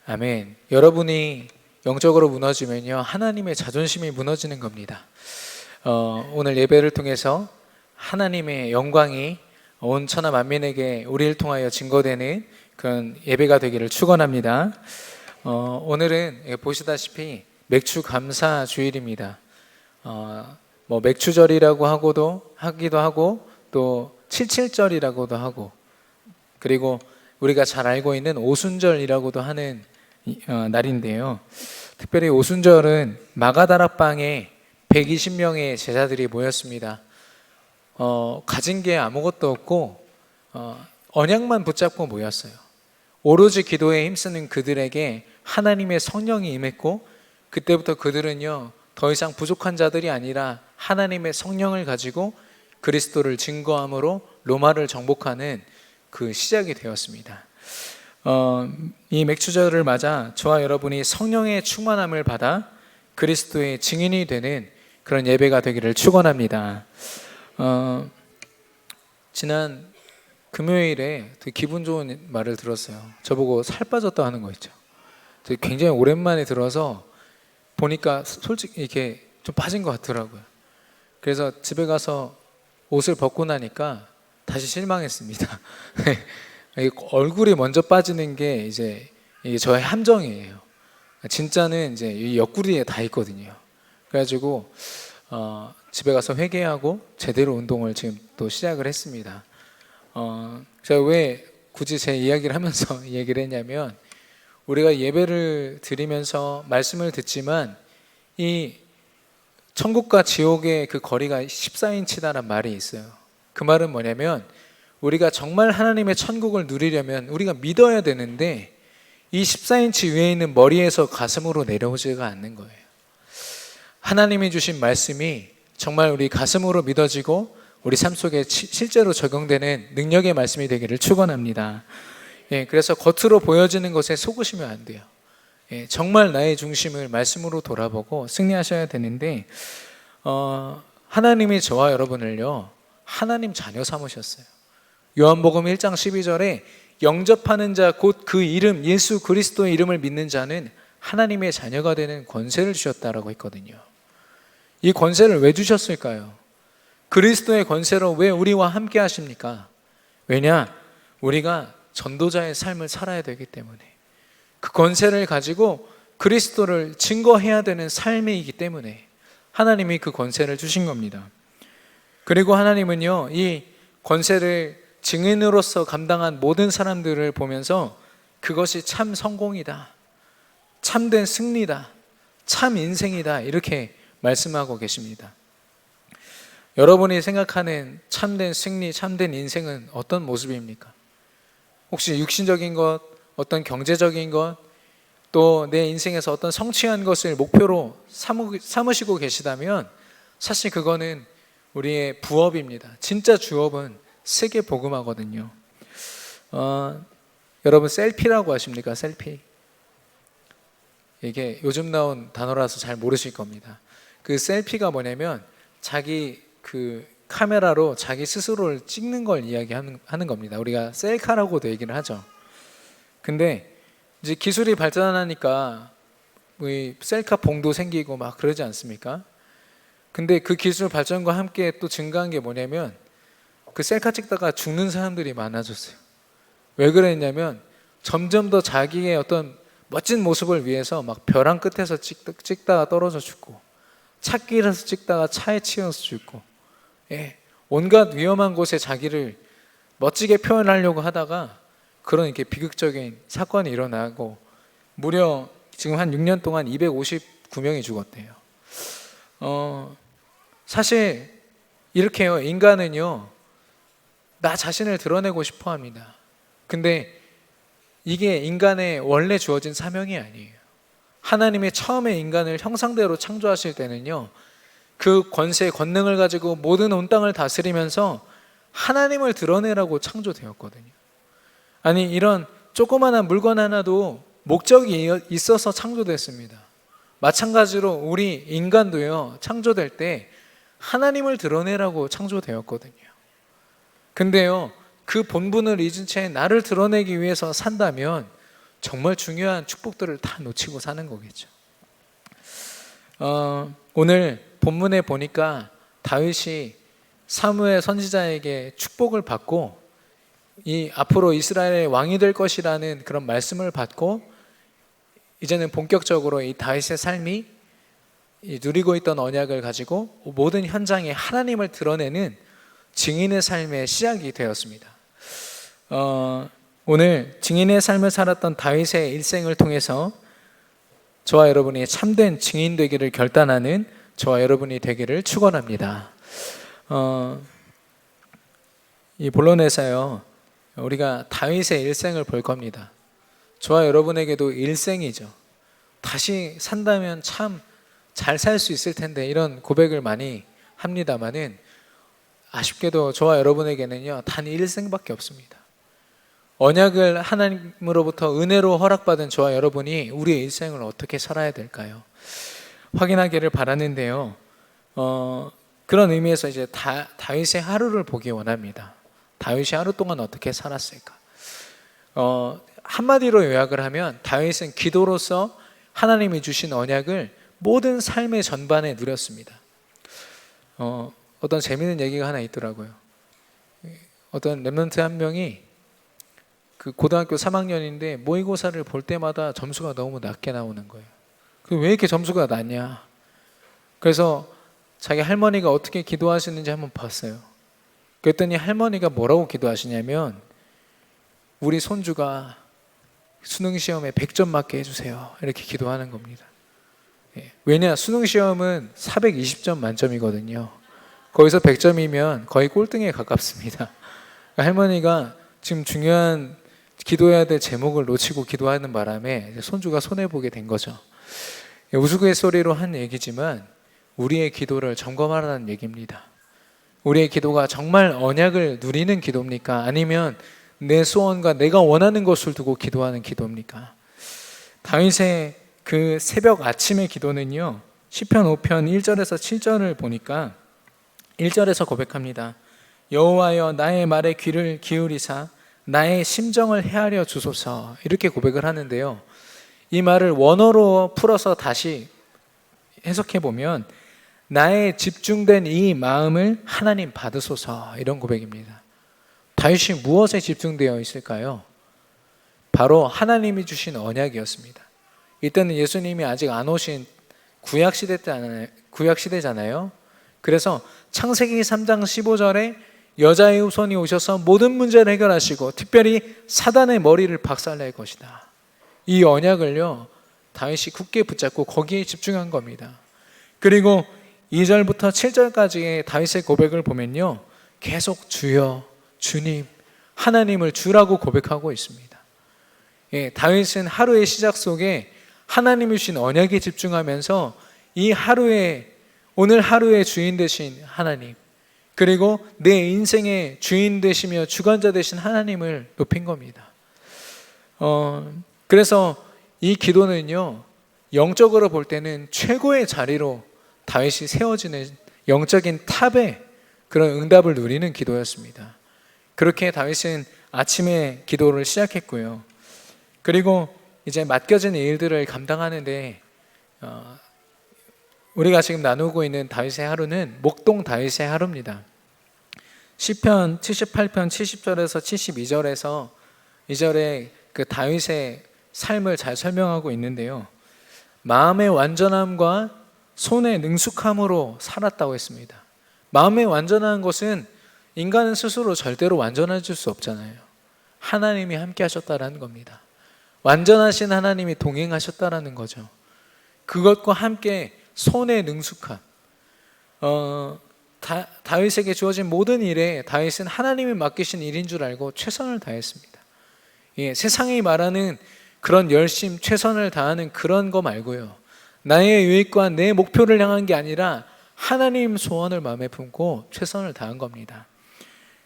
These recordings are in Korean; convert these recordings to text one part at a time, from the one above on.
아멘. 여러분이 영적으로 무너지면요, 하나님의 자존심이 무너지는 겁니다. 오늘 예배를 통해서 하나님의 영광이 온 천하 만민에게 우리를 통하여 증거되는 그런 예배가 되기를 축원합니다. 오늘은 보시다시피 맥주 감사 주일입니다. 맥주절이라고 하기도 하고 또 칠칠절이라고도 하고, 그리고 우리가 잘 알고 있는 오순절이라고도 하는 날인데요. 특별히 오순절은 마가다락방에 120명의 제자들이 모였습니다. 가진 게 아무것도 없고 언약만 붙잡고 모였어요. 오로지 기도에 힘쓰는 그들에게 하나님의 성령이 임했고, 그때부터 그들은요, 더 이상 부족한 자들이 아니라 하나님의 성령을 가지고 그리스도를 증거함으로 로마를 정복하는 그 시작이 되었습니다. 이 맥주절을 맞아 저와 여러분이 성령의 충만함을 받아 그리스도의 증인이 되는 그런 예배가 되기를 축원합니다. 지난 금요일에 되게 기분 좋은 말을 들었어요. 저보고 살 빠졌다 하는 거 있죠. 굉장히 오랜만에 들어서 보니까 솔직히 이렇게 좀 빠진 것 같더라고요. 그래서 집에 가서 옷을 벗고 나니까 다시 실망했습니다. 얼굴이 먼저 빠지는 게 이제 이게 저의 함정이에요. 진짜는 이제 이 옆구리에 다 있거든요. 그래가지고 집에 가서 회개하고 제대로 운동을 지금 또 시작을 했습니다. 제가 왜 굳이 제 이야기를 하면서 이 얘기를 했냐면, 우리가 예배를 드리면서 말씀을 듣지만 이 천국과 지옥의 그 거리가 14인치다라는 말이 있어요. 그 말은 뭐냐면, 우리가 정말 하나님의 천국을 누리려면 우리가 믿어야 되는데 이 14인치 위에 있는 머리에서 가슴으로 내려오지가 않는 거예요. 하나님이 주신 말씀이 정말 우리 가슴으로 믿어지고 우리 삶 속에 실제로 적용되는 능력의 말씀이 되기를 축원합니다. 그래서 겉으로 보여지는 것에 속으시면 안 돼요. 정말 나의 중심을 말씀으로 돌아보고 승리하셔야 되는데, 하나님이 저와 여러분을요, 하나님 자녀 삼으셨어요. 요한복음 1장 12절에 영접하는 자 곧 그 이름 예수 그리스도의 이름을 믿는 자는 하나님의 자녀가 되는 권세를 주셨다라고 했거든요. 이 권세를 왜 주셨을까요? 그리스도의 권세로 왜 우리와 함께 하십니까? 왜냐? 우리가 전도자의 삶을 살아야 되기 때문에, 그 권세를 가지고 그리스도를 증거해야 되는 삶이기 때문에 하나님이 그 권세를 주신 겁니다. 그리고 하나님은요, 이 권세를 증인으로서 감당한 모든 사람들을 보면서 그것이 참 성공이다, 참된 승리다, 참 인생이다, 이렇게 말씀하고 계십니다. 여러분이 생각하는 참된 승리, 참된 인생은 어떤 모습입니까? 혹시 육신적인 것, 어떤 경제적인 것, 또 내 인생에서 어떤 성취한 것을 목표로 삼으시고 계시다면 사실 그거는 우리의 부업입니다. 진짜 주업은 세계 복음화거든요. 여러분 셀피라고 아십니까? 셀피. 이게 요즘 나온 단어라서 잘 모르실 겁니다. 그 셀피가 뭐냐면 자기 그 카메라로 자기 스스로를 찍는 걸 이야기하는 겁니다. 우리가 셀카라고도 얘기를 하죠. 근데 이제 기술이 발전하니까 셀카 봉도 생기고 막 그러지 않습니까? 근데 그 기술 발전과 함께 또 증가한 게 뭐냐면, 그 셀카 찍다가 죽는 사람들이 많아졌어요. 왜 그랬냐면 점점 더 자기의 어떤 멋진 모습을 위해서 막 벼랑 끝에서 찍다가 떨어져 죽고, 찻길에서 찍다가 차에 치여서 죽고, 온갖 위험한 곳에 자기를 멋지게 표현하려고 하다가 그런 이렇게 비극적인 사건이 일어나고, 무려 지금 한 6년 동안 259명이 죽었대요. 사실 이렇게요, 인간은요, 나 자신을 드러내고 싶어 합니다. 근데 이게 인간의 원래 주어진 사명이 아니에요. 하나님이 처음에 인간을 형상대로 창조하실 때는요, 그 권세, 권능을 가지고 모든 온 땅을 다스리면서 하나님을 드러내라고 창조되었거든요. 아니, 이런 조그마한 물건 하나도 목적이 있어서 창조됐습니다. 마찬가지로 우리 인간도요, 창조될 때 하나님을 드러내라고 창조되었거든요. 근데요, 그 본분을 잊은 채 나를 드러내기 위해서 산다면 정말 중요한 축복들을 다 놓치고 사는 거겠죠. 오늘 본문에 보니까 다윗이 사무엘 선지자에게 축복을 받고 이 앞으로 이스라엘의 왕이 될 것이라는 그런 말씀을 받고 이제는 본격적으로 이 다윗의 삶이 이 누리고 있던 언약을 가지고 모든 현장에 하나님을 드러내는 증인의 삶의 시작이 되었습니다. 오늘 증인의 삶을 살았던 다윗의 일생을 통해서 저와 여러분이 참된 증인 되기를 결단하는 저와 여러분이 되기를 축원합니다. 이 본론에서요, 우리가 다윗의 일생을 볼 겁니다. 저와 여러분에게도 일생이죠. 다시 산다면 참 잘 살 수 있을 텐데 이런 고백을 많이 합니다만은 아쉽게도 저와 여러분에게는요 단 일생밖에 없습니다. 언약을 하나님으로부터 은혜로 허락받은 저와 여러분이 우리의 일생을 어떻게 살아야 될까요? 확인하기를 바라는데요. 그런 의미에서 이제 다윗의 하루를 보기 원합니다. 다윗이 하루 동안 어떻게 살았을까? 한마디로 요약을 하면 다윗은 기도로서 하나님이 주신 언약을 모든 삶의 전반에 누렸습니다. 어떤 재미있는 얘기가 하나 있더라고요. 어떤 랩런트 한 명이 그 고등학교 3학년인데 모의고사를 볼 때마다 점수가 너무 낮게 나오는 거예요. 왜 이렇게 점수가 낮냐? 그래서 자기 할머니가 어떻게 기도하시는지 한번 봤어요. 그랬더니 할머니가 뭐라고 기도하시냐면 우리 손주가 수능시험에 100점 맞게 해주세요. 이렇게 기도하는 겁니다. 왜냐? 수능시험은 420점 만점이거든요. 거기서 100점이면 거의 꼴등에 가깝습니다. 할머니가 지금 중요한 기도해야 될 제목을 놓치고 기도하는 바람에 손주가 손해보게 된 거죠. 우스갯소리로 한 얘기지만 우리의 기도를 점검하라는 얘기입니다. 우리의 기도가 정말 언약을 누리는 기도입니까? 아니면 내 소원과 내가 원하는 것을 두고 기도하는 기도입니까? 다윗의 그 새벽 아침의 기도는요, 시편 5편 1절에서 7절을 보니까 1절에서 고백합니다. 여호와여 나의 말에 귀를 기울이사 나의 심정을 헤아려 주소서. 이렇게 고백을 하는데요, 이 말을 원어로 풀어서 다시 해석해 보면 나의 집중된 이 마음을 하나님 받으소서, 이런 고백입니다. 다윗이 무엇에 집중되어 있을까요? 바로 하나님이 주신 언약이었습니다. 이때는 예수님이 아직 안 오신 구약시대잖아요. 그래서 창세기 3장 15절에 여자의 후손이 오셔서 모든 문제를 해결하시고 특별히 사단의 머리를 박살낼 것이다. 이 언약을요 다윗이 굳게 붙잡고 거기에 집중한 겁니다. 그리고 2절부터 7절까지의 다윗의 고백을 보면요, 계속 주여, 주님, 하나님을 주라고 고백하고 있습니다. 다윗은 하루의 시작 속에 하나님이 주신 언약에 집중하면서 이 오늘 하루의 주인 되신 하나님, 그리고 내 인생의 주인 되시며 주관자 되신 하나님을 높인 겁니다. 그래서 이 기도는요, 영적으로 볼 때는 최고의 자리로 다윗이 세워지는 영적인 탑의 그런 응답을 누리는 기도였습니다. 그렇게 다윗은 아침에 기도를 시작했고요. 그리고 이제 맡겨진 일들을 감당하는데 우리가 지금 나누고 있는 다윗의 하루는 목동 다윗의 하루입니다. 시편 78편 70절에서 72절에서 2절에 그 다윗의 삶을 잘 설명하고 있는데요, 마음의 완전함과 손의 능숙함으로 살았다고 했습니다. 마음의 완전한 것은 인간은 스스로 절대로 완전해질 수 없잖아요. 하나님이 함께 하셨다라는 겁니다. 완전하신 하나님이 동행하셨다라는 거죠. 그것과 함께 손의 능숙함, 다윗에게 주어진 모든 일에 다윗은 하나님이 맡기신 일인 줄 알고 최선을 다했습니다. 세상이 말하는 그런 열심, 최선을 다하는 그런 거 말고요, 나의 유익과 내 목표를 향한 게 아니라 하나님 소원을 마음에 품고 최선을 다한 겁니다.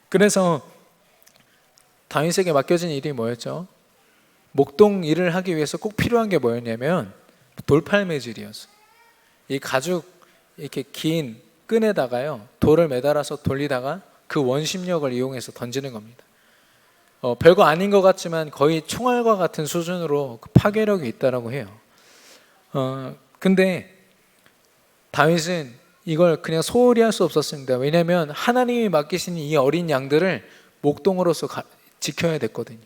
그래서 다윗에게 맡겨진 일이 뭐였죠? 목동 일을 하기 위해서 꼭 필요한 게 뭐였냐면 돌팔매질이었어요. 이 가죽 이렇게 긴 끈에다가요 돌을 매달아서 돌리다가 그 원심력을 이용해서 던지는 겁니다. 별거 아닌 것 같지만 거의 총알과 같은 수준으로 그 파괴력이 있다라고 해요. 근데 다윗은 이걸 그냥 소홀히 할 수 없었습니다. 왜냐하면 하나님이 맡기신 이 어린 양들을 목동으로서 지켜야 됐거든요.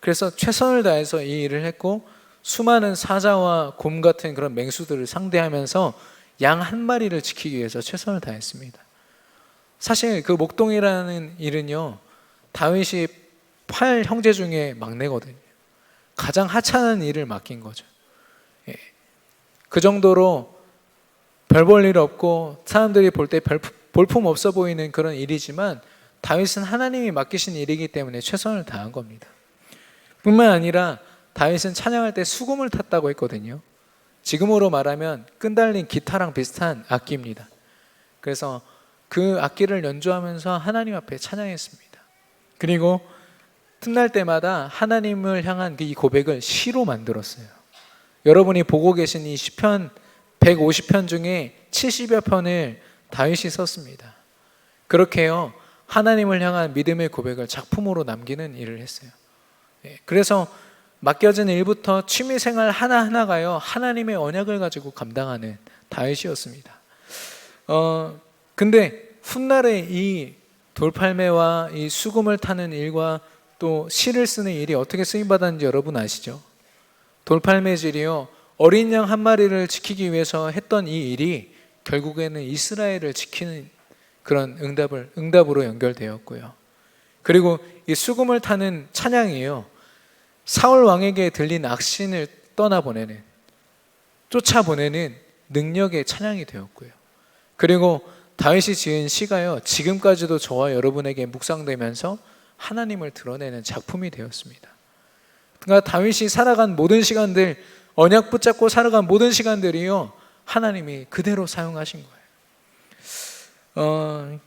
그래서 최선을 다해서 이 일을 했고, 수많은 사자와 곰 같은 그런 맹수들을 상대하면서 양 한 마리를 지키기 위해서 최선을 다했습니다. 사실 그 목동이라는 일은요, 다윗이 8형제 중에 막내거든요. 가장 하찮은 일을 맡긴 거죠. 그 정도로 별 볼 일 없고 사람들이 볼 때 볼품 없어 보이는 그런 일이지만, 다윗은 하나님이 맡기신 일이기 때문에 최선을 다한 겁니다. 뿐만 아니라 다윗은 찬양할 때 수금을 탔다고 했거든요. 지금으로 말하면 끈달린 기타랑 비슷한 악기입니다. 그래서 그 악기를 연주하면서 하나님 앞에 찬양했습니다. 그리고 틈날 때마다 하나님을 향한 이 고백을 시로 만들었어요. 여러분이 보고 계신 이 시편 150편 중에 70여 편을 다윗이 썼습니다. 그렇게요, 하나님을 향한 믿음의 고백을 작품으로 남기는 일을 했어요. 그래서 맡겨진 일부터 취미생활 하나하나가요, 하나님의 언약을 가지고 감당하는 다윗이었습니다. 근데 훗날에 이 돌팔매와 이 수금을 타는 일과 또 시를 쓰는 일이 어떻게 쓰임받았는지 여러분 아시죠? 돌팔매질이요, 어린 양 한 마리를 지키기 위해서 했던 이 일이 결국에는 이스라엘을 지키는 그런 응답으로 연결되었고요. 그리고 이 수금을 타는 찬양이요, 사울 왕에게 들린 악신을 떠나보내는, 쫓아보내는 능력의 찬양이 되었고요. 그리고 다윗이 지은 시가요, 지금까지도 저와 여러분에게 묵상되면서 하나님을 드러내는 작품이 되었습니다. 그러니까 다윗이 살아간 모든 시간들, 언약 붙잡고 살아간 모든 시간들이요, 하나님이 그대로 사용하신 거예요.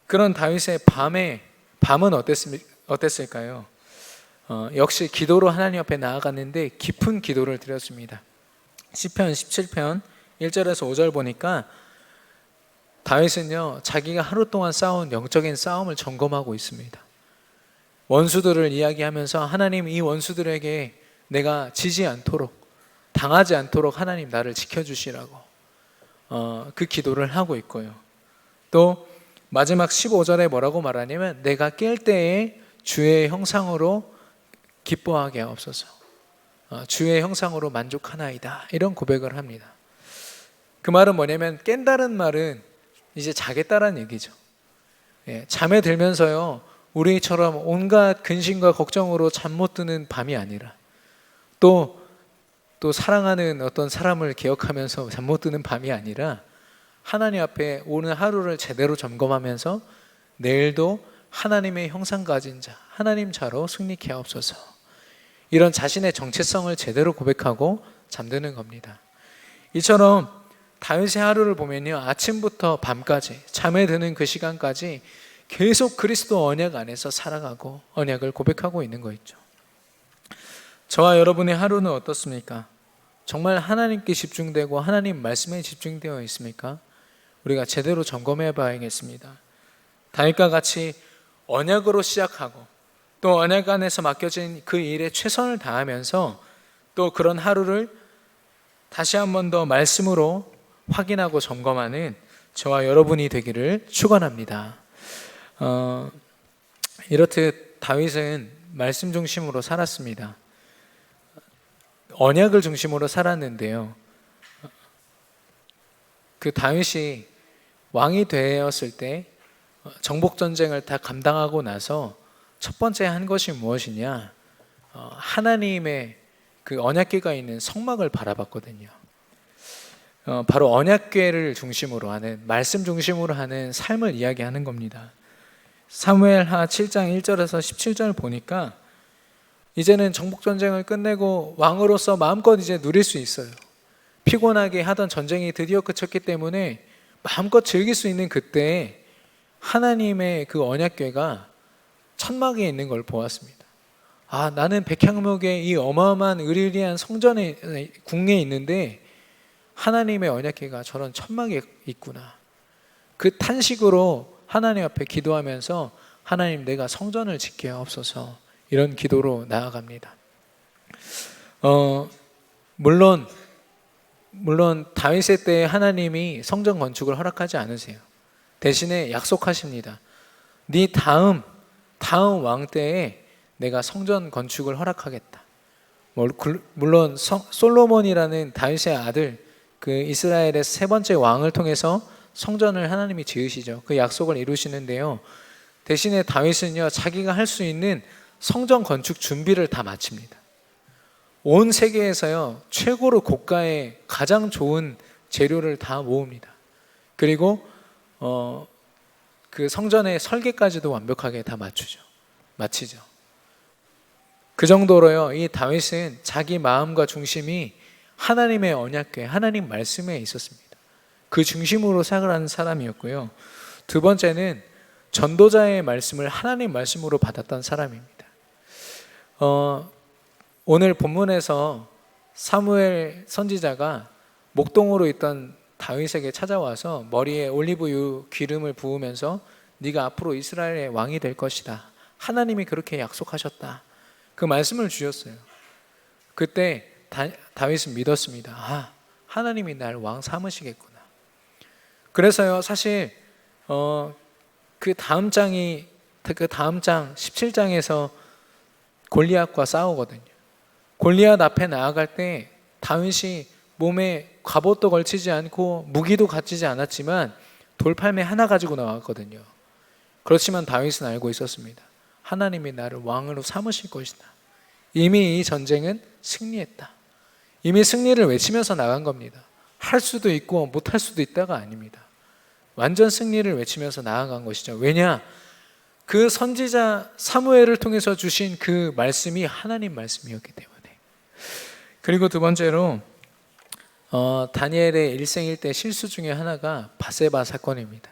그런 다윗의 밤은 어땠을까요? 역시 기도로 하나님 앞에 나아갔는데 깊은 기도를 드렸습니다. 시편 17편 1절에서 5절 보니까 다윗은요, 자기가 하루 동안 싸운 영적인 싸움을 점검하고 있습니다. 원수들을 이야기하면서 하나님, 이 원수들에게 내가 지지 않도록, 당하지 않도록 하나님 나를 지켜주시라고 그 기도를 하고 있고요. 또 마지막 15절에 뭐라고 말하냐면, 내가 깰 때에 주의 형상으로 기뻐하게 하옵소서, 주의 형상으로 만족하나이다, 이런 고백을 합니다. 그 말은 뭐냐면, 깬다는 말은 이제 자겠다라는 얘기죠. 잠에 들면서요, 우리처럼 온갖 근심과 걱정으로 잠 못 드는 밤이 아니라, 또 사랑하는 어떤 사람을 기억하면서 잠 못 드는 밤이 아니라, 하나님 앞에 오늘 하루를 제대로 점검하면서 내일도 하나님의 형상 가진 자, 하나님 자로 승리케 하옵소서, 이런 자신의 정체성을 제대로 고백하고 잠드는 겁니다. 이처럼 다윗의 하루를 보면요, 아침부터 밤까지, 잠에 드는 그 시간까지 계속 그리스도 언약 안에서 살아가고 언약을 고백하고 있는 거 있죠. 저와 여러분의 하루는 어떻습니까? 정말 하나님께 집중되고 하나님 말씀에 집중되어 있습니까? 우리가 제대로 점검해 봐야겠습니다. 다윗과 같이 언약으로 시작하고 또 언약 안에서 맡겨진 그 일에 최선을 다하면서 또 그런 하루를 다시 한 번 더 말씀으로 확인하고 점검하는 저와 여러분이 되기를 축원합니다. 이렇듯 다윗은 말씀 중심으로 살았습니다. 언약을 중심으로 살았는데요, 그 다윗이 왕이 되었을 때 정복 전쟁을 다 감당하고 나서 첫 번째 한 것이 무엇이냐, 하나님의 그 언약궤가 있는 성막을 바라봤거든요. 바로 언약궤를 중심으로 하는, 말씀 중심으로 하는 삶을 이야기하는 겁니다. 사무엘하 7장 1절에서 17절 보니까 이제는 정복전쟁을 끝내고 왕으로서 마음껏 이제 누릴 수 있어요. 피곤하게 하던 전쟁이 드디어 그쳤기 때문에 마음껏 즐길 수 있는 그때에 하나님의 그 언약궤가 천막에 있는 걸 보았습니다. 아, 나는 백향목의 이 어마어마한 의리리한 성전에, 궁에 있는데 하나님의 언약궤가 저런 천막에 있구나. 그 탄식으로 하나님 앞에 기도하면서 하나님, 내가 성전을 짓게 하옵소서, 이런 기도로 나아갑니다. 물론 다윗의 때에 하나님이 성전 건축을 허락하지 않으세요. 대신에 약속하십니다. 네 다음 왕 때에 내가 성전 건축을 허락하겠다. 물론 솔로몬이라는 다윗의 아들, 그 이스라엘의 세 번째 왕을 통해서 성전을 하나님이 지으시죠. 그 약속을 이루시는데요. 대신에 다윗은요, 자기가 할 수 있는 성전 건축 준비를 다 마칩니다. 온 세계에서요, 최고로 고가의 가장 좋은 재료를 다 모읍니다. 그리고 그 성전의 설계까지도 완벽하게 다 마치죠. 그 정도로요, 이 다윗은 자기 마음과 중심이 하나님의 언약궤, 하나님 말씀에 있었습니다. 그 중심으로 생각하는 사람이었고요. 두 번째는 전도자의 말씀을 하나님 말씀으로 받았던 사람입니다. 오늘 본문에서 사무엘 선지자가 목동으로 있던 다윗에게 찾아와서 머리에 올리브유 기름을 부으면서 네가 앞으로 이스라엘의 왕이 될 것이다, 하나님이 그렇게 약속하셨다, 그 말씀을 주셨어요. 그때 다윗은 믿었습니다. 하나님이 날 왕 삼으시겠구나. 그래서요, 사실 그 다음 장 17장에서 골리앗과 싸우거든요. 골리앗 앞에 나아갈 때 다윗이 몸에 갑옷도 걸치지 않고 무기도 갖추지 않았지만 돌팔매 하나 가지고 나왔거든요. 그렇지만 다윗은 알고 있었습니다. 하나님이 나를 왕으로 삼으실 것이다. 이미 이 전쟁은 승리했다. 이미 승리를 외치면서 나간 겁니다. 할 수도 있고 못할 수도 있다가 아닙니다. 완전 승리를 외치면서 나아간 것이죠. 왜냐? 그 선지자 사무엘을 통해서 주신 그 말씀이 하나님 말씀이었기 때문에. 그리고 두 번째로 다니엘의 일생일대 실수 중에 하나가 바세바 사건입니다.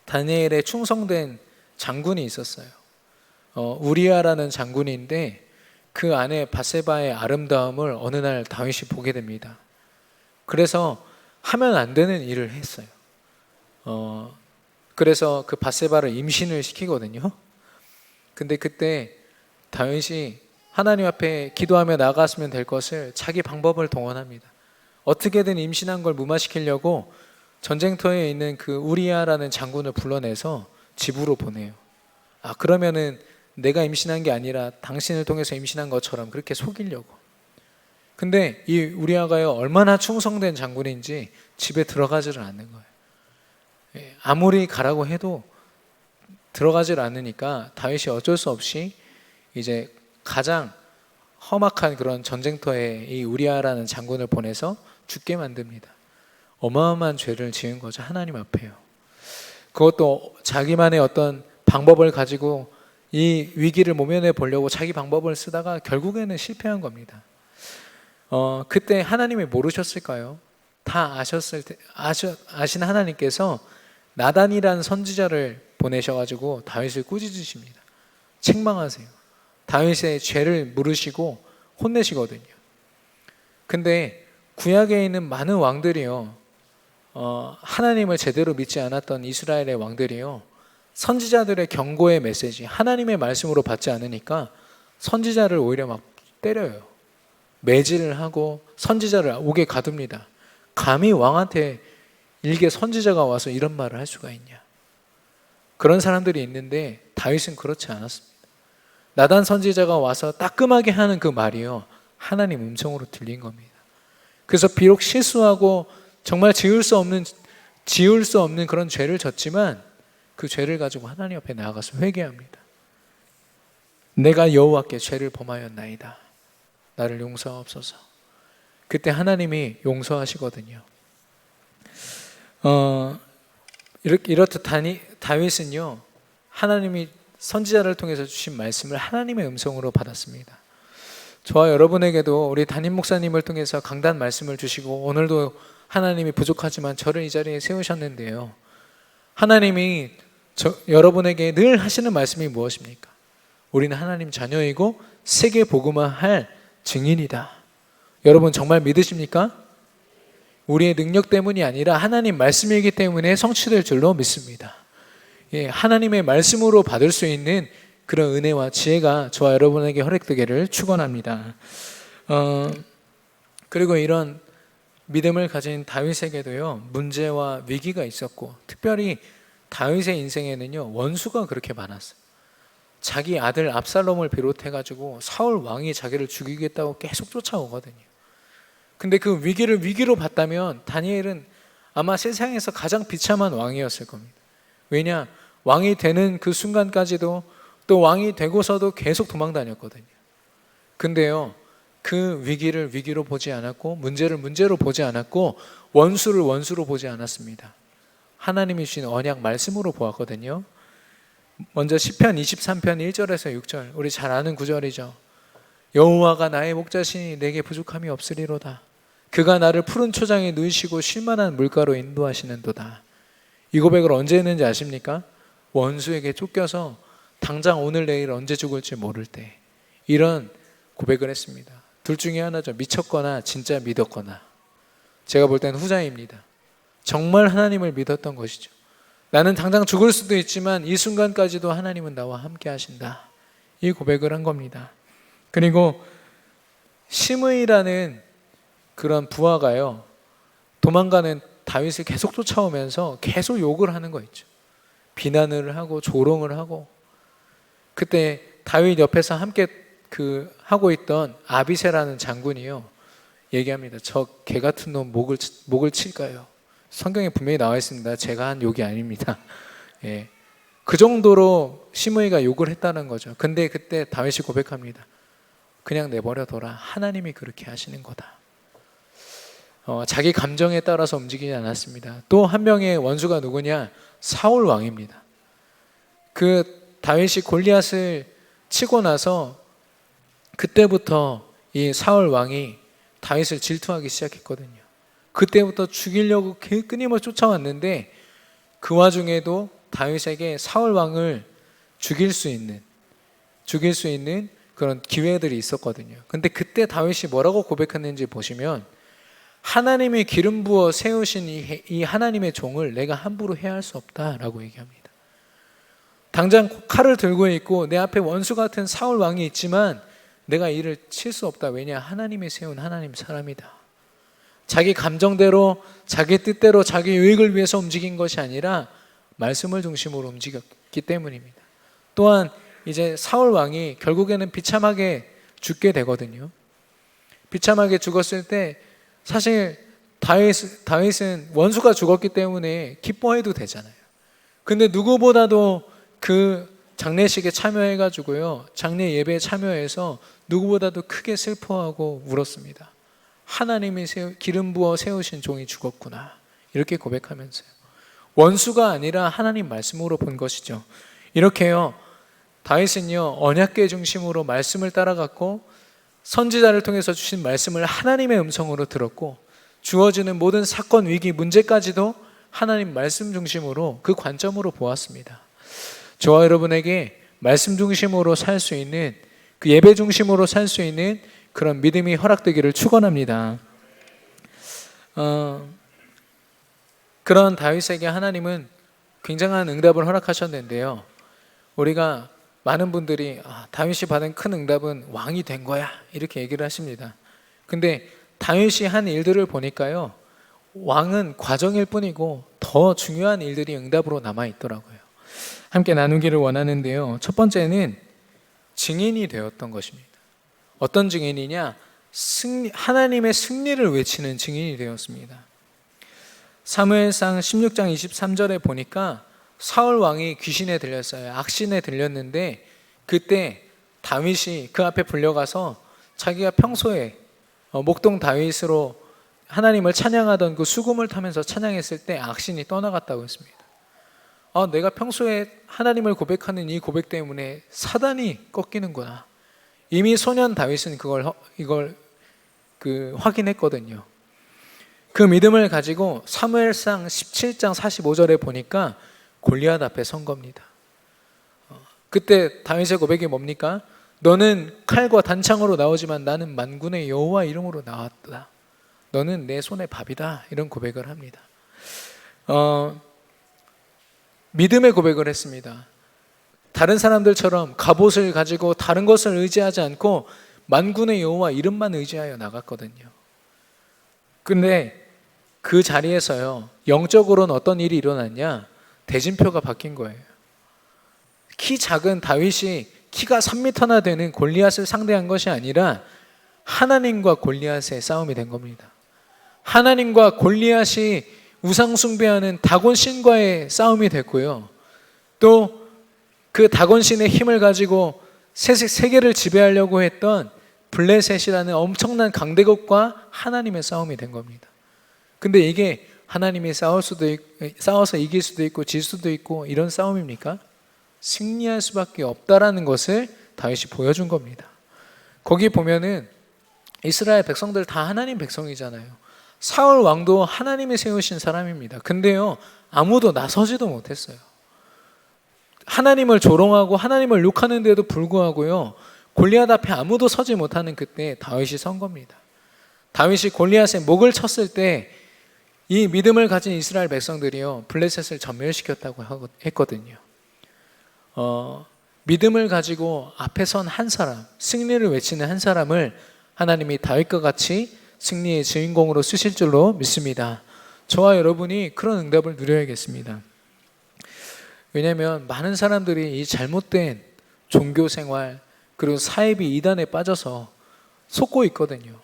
다니엘의 충성된 장군이 있었어요. 우리아라는 장군인데 그 안에 바세바의 아름다움을 어느 날 다윗이 보게 됩니다. 그래서 하면 안 되는 일을 했어요. 그래서 그 바세바를 임신을 시키거든요. 근데 그때 다윗이 하나님 앞에 기도하며 나아갔으면 될 것을 자기 방법을 동원합니다. 어떻게든 임신한 걸 무마시키려고 전쟁터에 있는 그 우리아라는 장군을 불러내서 집으로 보내요. 그러면은 내가 임신한 게 아니라 당신을 통해서 임신한 것처럼 그렇게 속이려고. 근데 이 우리아가요, 얼마나 충성된 장군인지 집에 들어가지를 않는 거예요. 아무리 가라고 해도 들어가질 않으니까 다윗이 어쩔 수 없이 이제 가장 험악한 그런 전쟁터에 이 우리아라는 장군을 보내서 죽게 만듭니다. 어마어마한 죄를 지은 거죠, 하나님 앞에요. 그것도 자기만의 어떤 방법을 가지고 이 위기를 모면해 보려고 자기 방법을 쓰다가 결국에는 실패한 겁니다. 그때 하나님이 모르셨을까요? 다 아신 하나님께서 나단이라는 선지자를 보내셔가지고 다윗을 꾸짖으십니다. 책망하세요. 다윗의 죄를 물으시고 혼내시거든요. 근데 구약에 있는 많은 왕들이요, 하나님을 제대로 믿지 않았던 이스라엘의 왕들이요, 선지자들의 경고의 메시지, 하나님의 말씀으로 받지 않으니까 선지자를 오히려 막 때려요. 매질을 하고 선지자를 옥에 가둡니다. 감히 왕한테 일개 선지자가 와서 이런 말을 할 수가 있냐. 그런 사람들이 있는데 다윗은 그렇지 않았습니다. 나단 선지자가 와서 따끔하게 하는 그 말이요, 하나님 음성으로 들린 겁니다. 그래서 비록 실수하고 정말 지울 수 없는 그런 죄를 졌지만 그 죄를 가지고 하나님 앞에 나아가서 회개합니다. 내가 여호와께 죄를 범하였나이다, 나를 용서하옵소서. 그때 하나님이 용서하시거든요. 이렇듯 다윗은요, 하나님이 선지자를 통해서 주신 말씀을 하나님의 음성으로 받았습니다. 저와 여러분에게도 우리 담임 목사님을 통해서 강단 말씀을 주시고 오늘도 하나님이 부족하지만 저를 이 자리에 세우셨는데요, 하나님이 여러분에게 늘 하시는 말씀이 무엇입니까? 우리는 하나님 자녀이고 세계 복음화할 증인이다. 여러분 정말 믿으십니까? 우리의 능력 때문이 아니라 하나님 말씀이기 때문에 성취될 줄로 믿습니다. 하나님의 말씀으로 받을 수 있는 그런 은혜와 지혜가 저와 여러분에게 허락되기를 축원합니다. 그리고 이런 믿음을 가진 다윗에게도요, 문제와 위기가 있었고, 특별히 다윗의 인생에는요, 원수가 그렇게 많았어요. 자기 아들 압살롬을 비롯해가지고 사울 왕이 자기를 죽이겠다고 계속 쫓아오거든요. 근데 그 위기를 위기로 봤다면 다니엘은 아마 세상에서 가장 비참한 왕이었을 겁니다. 왜냐? 왕이 되는 그 순간까지도, 또 왕이 되고서도 계속 도망 다녔거든요. 근데요, 그 위기를 위기로 보지 않았고, 문제를 문제로 보지 않았고, 원수를 원수로 보지 않았습니다. 하나님이 주신 언약 말씀으로 보았거든요. 먼저 시편 23편 1절에서 6절, 우리 잘 아는 구절이죠. 여호와가 나의 목자시니 내게 부족함이 없으리로다. 그가 나를 푸른 초장에 누이시고 쉴만한 물가로 인도하시는도다. 이 고백을 언제 했는지 아십니까? 원수에게 쫓겨서 당장 오늘 내일 언제 죽을지 모를 때 이런 고백을 했습니다. 둘 중에 하나죠. 미쳤거나 진짜 믿었거나. 제가 볼 때는 후자입니다. 정말 하나님을 믿었던 것이죠. 나는 당장 죽을 수도 있지만 이 순간까지도 하나님은 나와 함께 하신다. 이 고백을 한 겁니다. 그리고 시므이라는 그런 부하가요, 도망가는 다윗을 계속 쫓아오면서 계속 욕을 하는 거 있죠. 비난을 하고 조롱을 하고, 그때 다윗 옆에서 함께 하고 있던 아비새라는 장군이요, 얘기합니다. 저 개 같은 놈 목을 칠까요? 성경에 분명히 나와 있습니다. 제가 한 욕이 아닙니다. 그 정도로 시므이가 욕을 했다는 거죠. 근데 그때 다윗이 고백합니다. 그냥 내버려둬라. 하나님이 그렇게 하시는 거다. 자기 감정에 따라서 움직이지 않았습니다. 또 한 명의 원수가 누구냐? 사울 왕입니다. 그 다윗이 골리앗을 치고 나서 그때부터 이 사울 왕이 다윗을 질투하기 시작했거든요. 그때부터 죽이려고 끊임없이 쫓아왔는데, 그 와중에도 다윗에게 사울 왕을 죽일 수 있는 그런 기회들이 있었거든요. 근데 그때 다윗이 뭐라고 고백했는지 보시면, 하나님이 기름 부어 세우신 이 하나님의 종을 내가 함부로 해할 수 없다라고 얘기합니다. 당장 칼을 들고 있고 내 앞에 원수 같은 사울 왕이 있지만 내가 이를 칠 수 없다. 왜냐? 하나님이 세운 하나님 사람이다. 자기 감정대로, 자기 뜻대로, 자기 유익을 위해서 움직인 것이 아니라 말씀을 중심으로 움직였기 때문입니다. 또한 이제 사울 왕이 결국에는 비참하게 죽게 되거든요. 비참하게 죽었을 때 사실 다윗은 원수가 죽었기 때문에 기뻐해도 되잖아요. 근데 누구보다도 그 장례식에 참여해가지고요, 장례 예배에 참여해서 누구보다도 크게 슬퍼하고 울었습니다. 하나님이 기름 부어 세우신 종이 죽었구나, 이렇게 고백하면서요. 원수가 아니라 하나님 말씀으로 본 것이죠. 이렇게요, 다윗은요, 언약궤 중심으로 말씀을 따라갔고, 선지자를 통해서 주신 말씀을 하나님의 음성으로 들었고, 주어지는 모든 사건, 위기, 문제까지도 하나님 말씀 중심으로, 그 관점으로 보았습니다. 저와 여러분에게 말씀 중심으로 살 수 있는, 그 예배 중심으로 살 수 있는 그런 믿음이 허락되기를 축원합니다. 그런 다윗에게 하나님은 굉장한 응답을 허락하셨는데요, 우리가 많은 분들이 다윗이 받은 큰 응답은 왕이 된 거야, 이렇게 얘기를 하십니다. 근데 다윗이 한 일들을 보니까요, 왕은 과정일 뿐이고 더 중요한 일들이 응답으로 남아있더라고요. 함께 나누기를 원하는데요, 첫 번째는 증인이 되었던 것입니다. 어떤 증인이냐? 하나님의 승리를 외치는 증인이 되었습니다. 사무엘상 16장 23절에 보니까 사울 왕이 귀신에 들렸어요. 악신에 들렸는데, 그때 다윗이 그 앞에 불려가서 자기가 평소에 목동 다윗으로 하나님을 찬양하던 그 수금을 타면서 찬양했을 때 악신이 떠나갔다고 했습니다. 내가 평소에 하나님을 고백하는 이 고백 때문에 사단이 꺾이는구나. 이미 소년 다윗은 이걸 확인했거든요. 그 믿음을 가지고 사무엘상 17장 45절에 보니까 골리앗 앞에 선 겁니다. 그때 다윗의 고백이 뭡니까? 너는 칼과 단창으로 나오지만 나는 만군의 여호와 이름으로 나왔다. 너는 내 손의 밥이다. 이런 고백을 합니다. 믿음의 고백을 했습니다. 다른 사람들처럼 갑옷을 가지고 다른 것을 의지하지 않고 만군의 여호와 이름만 의지하여 나갔거든요. 근데 그 자리에서요, 영적으로는 어떤 일이 일어났냐? 대진표가 바뀐 거예요. 키 작은 다윗이 키가 3m나 되는 골리앗을 상대한 것이 아니라 하나님과 골리앗의 싸움이 된 겁니다. 하나님과 골리앗이 우상 숭배하는 다곤 신과의 싸움이 됐고요. 또 그 다곤 신의 힘을 가지고 세계를 지배하려고 했던 블레셋이라는 엄청난 강대국과 하나님의 싸움이 된 겁니다. 근데 이게 하나님이 싸워서 이길 수도 있고 질 수도 있고 이런 싸움입니까? 승리할 수밖에 없다라는 것을 다윗이 보여준 겁니다. 거기 보면은 이스라엘 백성들 다 하나님 백성이잖아요. 사울 왕도 하나님이 세우신 사람입니다. 근데요, 아무도 나서지도 못했어요. 하나님을 조롱하고 하나님을 욕하는데도 불구하고요, 골리앗 앞에 아무도 서지 못하는 그때 다윗이 선 겁니다. 다윗이 골리앗의 목을 쳤을 때 이 믿음을 가진 이스라엘 백성들이요, 블레셋을 전멸시켰다고 했거든요. 믿음을 가지고 앞에 선 한 사람, 승리를 외치는 한 사람을 하나님이 다윗과 같이 승리의 주인공으로 쓰실 줄로 믿습니다. 저와 여러분이 그런 응답을 누려야겠습니다. 왜냐하면 많은 사람들이 이 잘못된 종교 생활 그리고 사이비 이단에 빠져서 속고 있거든요.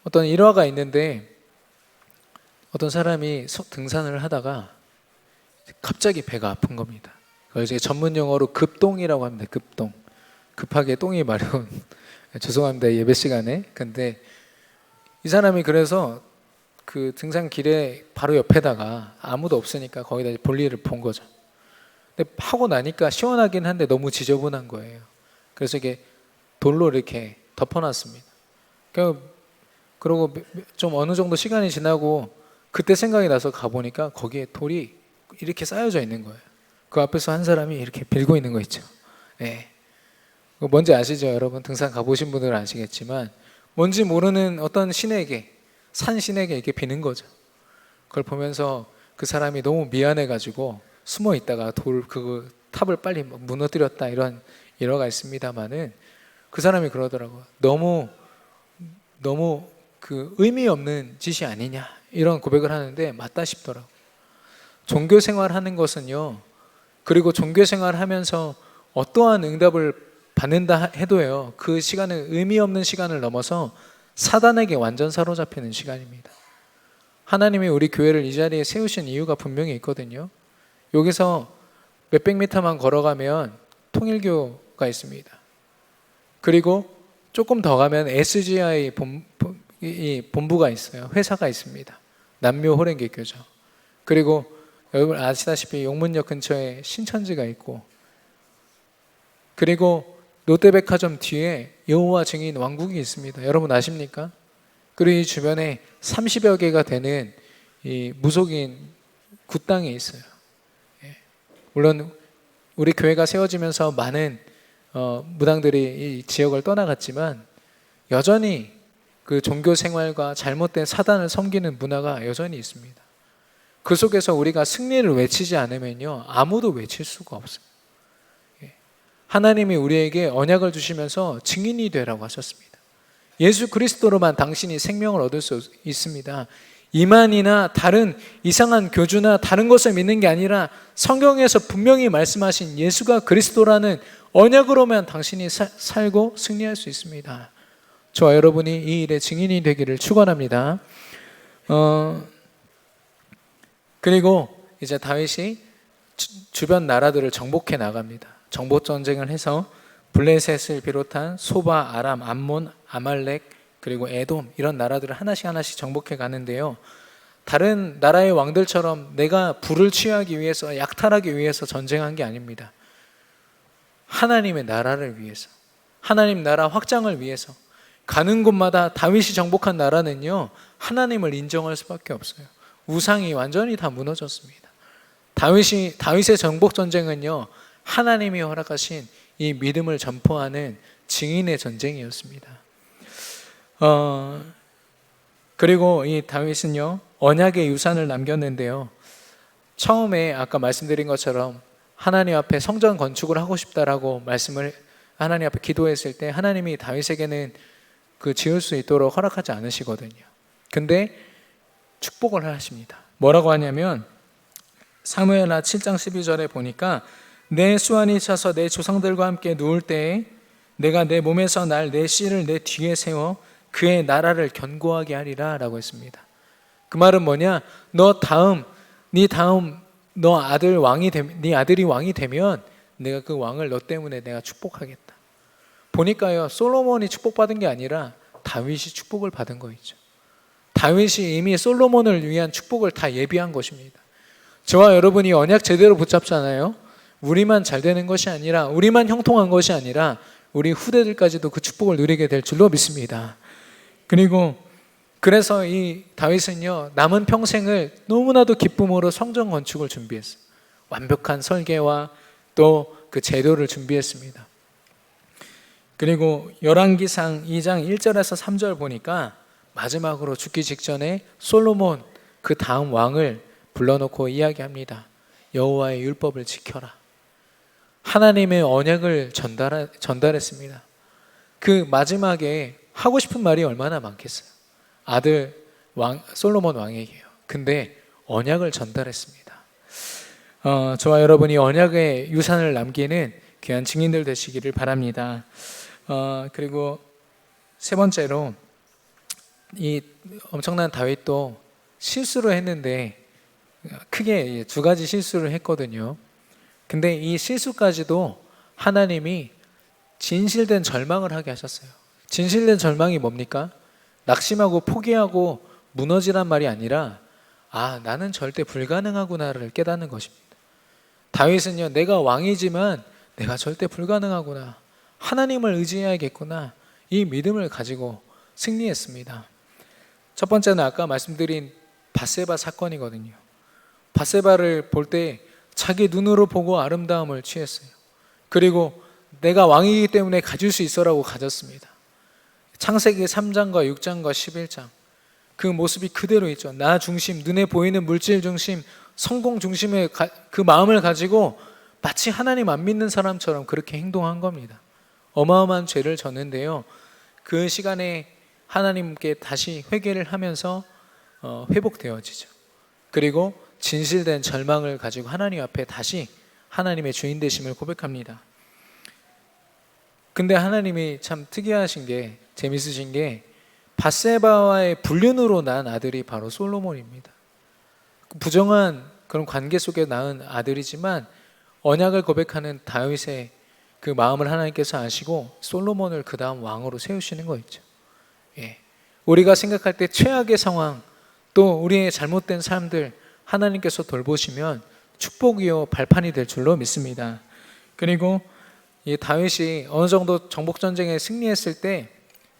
어떤 일화가 있는데, 어떤 사람이 등산을 하다가 갑자기 배가 아픈 겁니다. 그걸 이제 전문 용어로 급동이라고 합니다. 급동. 급하게 똥이 마려운. 죄송합니다, 예배 시간에. 근데 이 사람이 그래서 그 등산길에 바로 옆에다가 아무도 없으니까 거기다 볼일을 본 거죠. 근데 하고 나니까 시원하긴 한데 너무 지저분한 거예요. 그래서 이게 돌로 이렇게 덮어놨습니다. 그러고 좀 어느 정도 시간이 지나고 그때 생각이 나서 가보니까 거기에 돌이 이렇게 쌓여져 있는 거예요. 그 앞에서 한 사람이 이렇게 빌고 있는 거 있죠. 네. 뭔지 아시죠, 여러분? 등산 가보신 분들은 아시겠지만 뭔지 모르는 어떤 신에게, 산 신에게 이렇게 비는 거죠. 그걸 보면서 그 사람이 너무 미안해가지고 숨어 있다가 그 탑을 빨리 무너뜨렸다, 이런 일화가 있습니다만은 그 사람이 그러더라고요. 너무 그 의미 없는 짓이 아니냐, 이런 고백을 하는데 맞다 싶더라고요. 종교 생활하는 것은요, 그리고 종교 생활하면서 어떠한 응답을 받는다 해도요, 그 시간은 의미 없는 시간을 넘어서 사단에게 완전 사로잡히는 시간입니다. 하나님이 우리 교회를 이 자리에 세우신 이유가 분명히 있거든요. 여기서 몇백 미터만 걸어가면 통일교가 있습니다. 그리고 조금 더 가면 SGI 본부가 있어요. 회사가 있습니다. 남묘 호랭개교죠. 그리고 여러분 아시다시피 용문역 근처에 신천지가 있고, 그리고 롯데백화점 뒤에 여호와 증인 왕국이 있습니다. 여러분 아십니까? 그리고 이 주변에 30여 개가 되는 이 무속인 굿당이 있어요. 물론 우리 교회가 세워지면서 많은 무당들이 이 지역을 떠나갔지만 여전히 그 종교 생활과 잘못된 사단을 섬기는 문화가 여전히 있습니다. 그 속에서 우리가 승리를 외치지 않으면요, 아무도 외칠 수가 없어요. 하나님이 우리에게 언약을 주시면서 증인이 되라고 하셨습니다. 예수 그리스도로만 당신이 생명을 얻을 수 있습니다. 이만이나 다른 이상한 교주나 다른 것을 믿는 게 아니라 성경에서 분명히 말씀하신 예수가 그리스도라는 언약으로만 당신이 살고 승리할 수 있습니다. 저와 여러분이 이 일의 증인이 되기를 축원합니다. 그리고 이제 다윗이 주변 나라들을 정복해 나갑니다. 정복 전쟁을 해서 블레셋을 비롯한 소바, 아람, 암몬, 아말렉, 그리고 에돔, 이런 나라들을 하나씩 정복해 가는데요, 다른 나라의 왕들처럼 내가 부를 취하기 위해서, 약탈하기 위해서 전쟁한 게 아닙니다. 하나님의 나라를 위해서, 하나님 나라 확장을 위해서 가는 곳마다 다윗이 정복한 나라는요, 하나님을 인정할 수밖에 없어요. 우상이 완전히 다 무너졌습니다. 다윗의 정복 전쟁은요, 하나님이 허락하신 이 믿음을 전포하는 증인의 전쟁이었습니다. 그리고 이 다윗은요, 언약의 유산을 남겼는데요, 처음에 아까 말씀드린 것처럼 하나님 앞에 성전 건축을 하고 싶다라고 말씀을 하나님 앞에 기도했을 때 하나님이 다윗에게는 그 지을 수 있도록 허락하지 않으시거든요. 근데 축복을 하십니다. 뭐라고 하냐면 사무엘하 7장 12절에 보니까 내 수완이 차서 내 조상들과 함께 누울 때에 내가 내 몸에서 날 내 씨를 내 뒤에 세워 그의 나라를 견고하게 하리라 라고 했습니다. 그 말은 뭐냐? 네 다음 너 네 아들이 왕이 되면 내가 그 왕을 너 때문에 내가 축복하겠다. 보니까요, 솔로몬이 축복받은 게 아니라 다윗이 축복을 받은 거 있죠. 다윗이 이미 솔로몬을 위한 축복을 다 예비한 것입니다. 저와 여러분이 언약 제대로 붙잡잖아요. 우리만 잘 되는 것이 아니라, 우리만 형통한 것이 아니라 우리 후대들까지도 그 축복을 누리게 될 줄로 믿습니다. 그래서 이 다윗은요, 남은 평생을 너무나도 기쁨으로 성전 건축을 준비했어요. 완벽한 설계와 또 그 제도를 준비했습니다. 그리고 열왕기상 2장 1절에서 3절 보니까 마지막으로 죽기 직전에 솔로몬 그 다음 왕을 불러놓고 이야기합니다. 여호와의 율법을 지켜라. 하나님의 언약을 전달했습니다. 그 마지막에 하고 싶은 말이 얼마나 많겠어요. 아들 솔로몬 왕에게요. 근데 언약을 전달했습니다. 저와 여러분이 언약의 유산을 남기는 귀한 증인들 되시기를 바랍니다. 그리고 세 번째로 이 엄청난 다윗도 실수를 했는데 크게 두 가지 실수를 했거든요. 근데 이 실수까지도 하나님이 진실된 절망을 하게 하셨어요. 진실된 절망이 뭡니까? 낙심하고 포기하고 무너지란 말이 아니라 나는 절대 불가능하구나를 깨닫는 것입니다. 다윗은요, 내가 왕이지만 내가 절대 불가능하구나, 하나님을 의지해야겠구나, 이 믿음을 가지고 승리했습니다. 첫 번째는 아까 말씀드린 밧세바 사건이거든요. 밧세바를 볼 때 자기 눈으로 보고 아름다움을 취했어요. 그리고 내가 왕이기 때문에 가질 수 있어라고 가졌습니다. 창세기 3장과 6장과 11장 그 모습이 그대로 있죠. 나 중심, 눈에 보이는 물질 중심, 성공 중심의 그 마음을 가지고 마치 하나님 안 믿는 사람처럼 그렇게 행동한 겁니다. 어마어마한 죄를 졌는데요, 그 시간에 하나님께 다시 회개를 하면서 회복되어지죠. 그리고 진실된 절망을 가지고 하나님 앞에 다시 하나님의 주인 되심을 고백합니다. 근데 하나님이 참 특이하신 게, 재밌으신 게, 밧세바와의 불륜으로 난 아들이 바로 솔로몬입니다. 부정한 그런 관계 속에 낳은 아들이지만 언약을 고백하는 다윗의 그 마음을 하나님께서 아시고 솔로몬을 그 다음 왕으로 세우시는 거 있죠. 우리가 생각할 때 최악의 상황, 또 우리의 잘못된 삶들 하나님께서 돌보시면 축복이요 발판이 될 줄로 믿습니다. 그리고 이 다윗이 어느 정도 정복 전쟁에 승리했을 때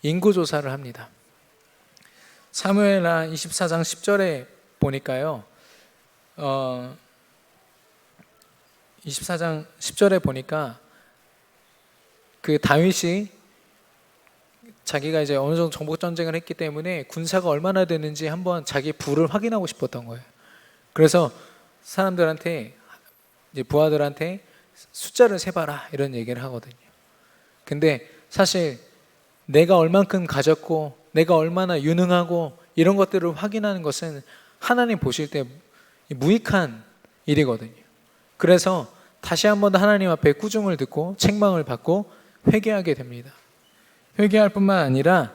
인구 조사를 합니다. 사무엘하 24장 10절에 보니까요, 24장 10절에 보니까 그 다윗이 자기가 이제 어느 정도 정복 전쟁을 했기 때문에 군사가 얼마나 되는지 한번 자기 부를 확인하고 싶었던 거예요. 그래서 사람들한테, 이제 부하들한테 숫자를 세봐라 이런 얘기를 하거든요. 근데 사실 내가 얼만큼 가졌고 내가 얼마나 유능하고 이런 것들을 확인하는 것은 하나님 보실 때 무익한 일이거든요. 그래서 다시 한번 하나님 앞에 꾸중을 듣고 책망을 받고 회개하게 됩니다. 회개할 뿐만 아니라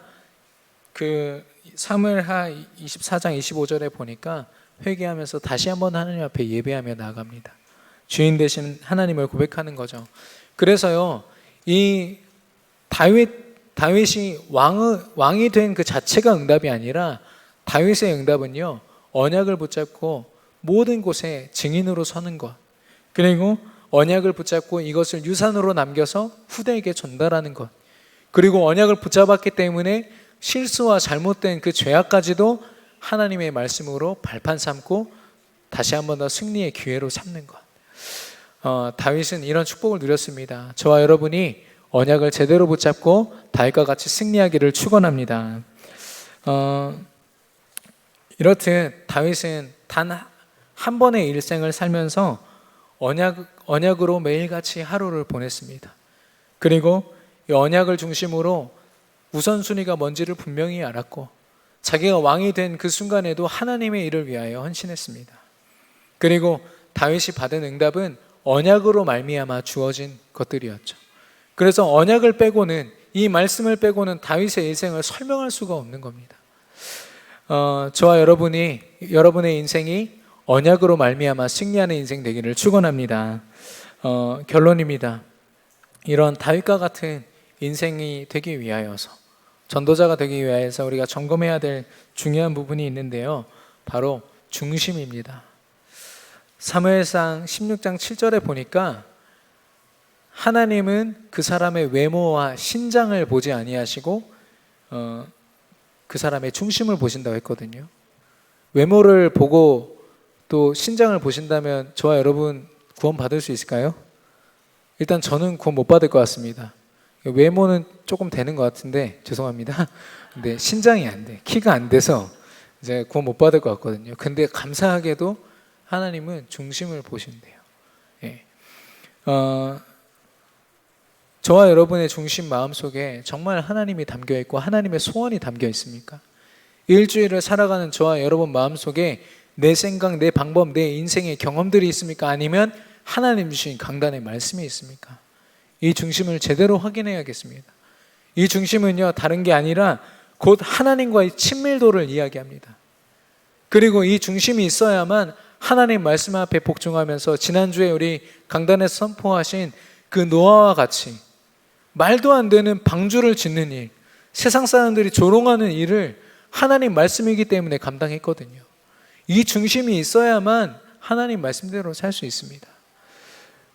그 사무엘하 24장 25절에 보니까 회개하면서 다시 한번 하나님 앞에 예배하며 나아갑니다. 주인 되신 하나님을 고백하는 거죠. 그래서요, 이 다윗이 왕이 된 그 자체가 응답이 아니라 다윗의 응답은요, 언약을 붙잡고 모든 곳에 증인으로 서는 것, 그리고 언약을 붙잡고 이것을 유산으로 남겨서 후대에게 전달하는 것, 그리고 언약을 붙잡았기 때문에 실수와 잘못된 그 죄악까지도 하나님의 말씀으로 발판 삼고 다시 한 번 더 승리의 기회로 삼는 것. 다윗은 이런 축복을 누렸습니다. 저와 여러분이 언약을 제대로 붙잡고 다윗과 같이 승리하기를 축원합니다. 이렇듯 다윗은 단 한 번의 일생을 살면서 언약으로 매일같이 하루를 보냈습니다. 그리고 이 언약을 중심으로 우선순위가 뭔지를 분명히 알았고 자기가 왕이 된 그 순간에도 하나님의 일을 위하여 헌신했습니다. 그리고 다윗이 받은 응답은 언약으로 말미암아 주어진 것들이었죠. 그래서 언약을 빼고는, 이 말씀을 빼고는 다윗의 일생을 설명할 수가 없는 겁니다. 저와 여러분의 인생이 언약으로 말미암아 승리하는 인생 되기를 축원합니다. 결론입니다. 이런 다윗과 같은 인생이 되기 위하여서, 전도자가 되기 위하여서 우리가 점검해야 될 중요한 부분이 있는데요, 바로 중심입니다. 사무엘상 16장 7절에 보니까 하나님은 그 사람의 외모와 신장을 보지 아니하시고 그 사람의 중심을 보신다고 했거든요. 외모를 보고 또 신장을 보신다면 저와 여러분 구원 받을 수 있을까요? 일단 저는 구원 못 받을 것 같습니다. 외모는 조금 되는 것 같은데 죄송합니다. 근데 신장이 안 돼, 키가 안 돼서 이제 구원 못 받을 것 같거든요. 근데 감사하게도 하나님은 중심을 보신대요. 예. 저와 여러분의 중심 마음속에 정말 하나님이 담겨 있고 하나님의 소원이 담겨 있습니까? 일주일을 살아가는 저와 여러분 마음속에 내 생각, 내 방법, 내 인생의 경험들이 있습니까? 아니면 하나님 주신 강단의 말씀이 있습니까? 이 중심을 제대로 확인해야겠습니다. 이 중심은요, 다른 게 아니라 곧 하나님과의 친밀도를 이야기합니다. 그리고 이 중심이 있어야만 하나님 말씀 앞에 복종하면서 지난주에 우리 강단에서 선포하신 그 노아와 같이 말도 안 되는 방주를 짓는 일, 세상 사람들이 조롱하는 일을 하나님 말씀이기 때문에 감당했거든요. 이 중심이 있어야만 하나님 말씀대로 살 수 있습니다.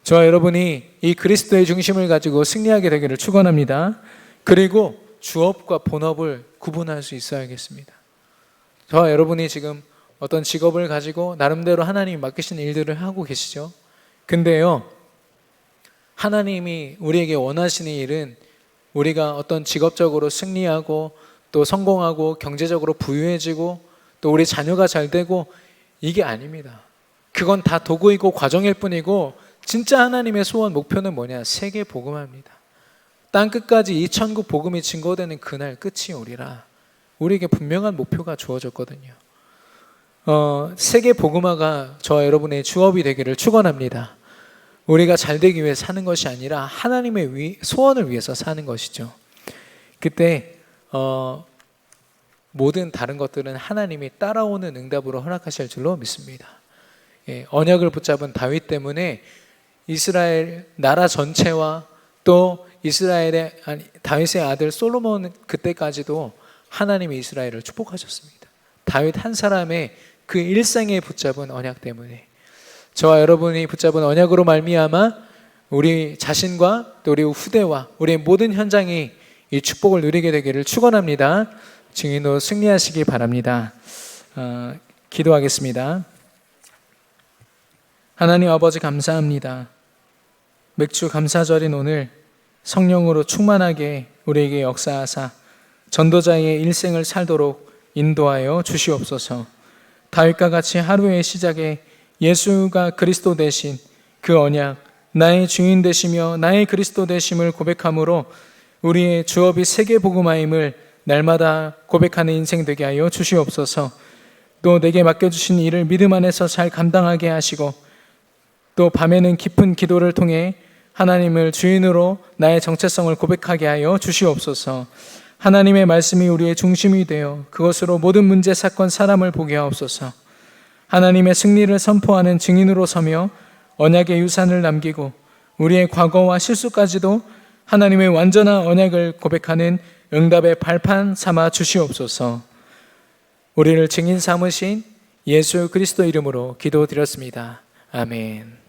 저와 여러분이 이 그리스도의 중심을 가지고 승리하게 되기를 축원합니다. 그리고 주업과 본업을 구분할 수 있어야겠습니다. 저와 여러분이 지금 어떤 직업을 가지고 나름대로 하나님이 맡기신 일들을 하고 계시죠. 근데요, 하나님이 우리에게 원하시는 일은 우리가 어떤 직업적으로 승리하고 또 성공하고 경제적으로 부유해지고 또 우리 자녀가 잘 되고 이게 아닙니다. 그건 다 도구이고 과정일 뿐이고 진짜 하나님의 소원 목표는 뭐냐? 세계 복음화입니다. 땅끝까지 이 천국 복음이 증거되는 그날 끝이 오리라. 우리에게 분명한 목표가 주어졌거든요. 세계 복음화가 저와 여러분의 주업이 되기를 축원합니다. 우리가 잘 되기 위해 사는 것이 아니라 하나님의 소원을 위해서 사는 것이죠. 그때 모든 다른 것들은 하나님이 따라오는 응답으로 허락하실 줄로 믿습니다. 언약을 붙잡은 다윗 때문에 이스라엘 나라 전체와 또 다윗의 아들 솔로몬 그때까지도 하나님이 이스라엘을 축복하셨습니다. 다윗 한 사람의 그 일생에 붙잡은 언약 때문에 저와 여러분이 붙잡은 언약으로 말미암아 우리 자신과 또 우리 후대와 우리의 모든 현장이 이 축복을 누리게 되기를 축원합니다. 증인으로 승리하시기 바랍니다. 기도하겠습니다. 하나님 아버지 감사합니다. 맥주 감사절인 오늘 성령으로 충만하게 우리에게 역사하사 전도자의 일생을 살도록 인도하여 주시옵소서. 다윗과 같이 하루의 시작에 예수가 그리스도 되신 그 언약, 나의 주인 되시며 나의 그리스도 되심을 고백함으로 우리의 주업이 세계복음화임을 날마다 고백하는 인생 되게 하여 주시옵소서. 또 내게 맡겨주신 일을 믿음 안에서 잘 감당하게 하시고 또 밤에는 깊은 기도를 통해 하나님을 주인으로 나의 정체성을 고백하게 하여 주시옵소서. 하나님의 말씀이 우리의 중심이 되어 그것으로 모든 문제, 사건, 사람을 보게 하옵소서. 하나님의 승리를 선포하는 증인으로 서며 언약의 유산을 남기고 우리의 과거와 실수까지도 하나님의 완전한 언약을 고백하는 응답의 발판 삼아 주시옵소서. 우리를 증인 삼으신 예수 그리스도 이름으로 기도드렸습니다. 아멘.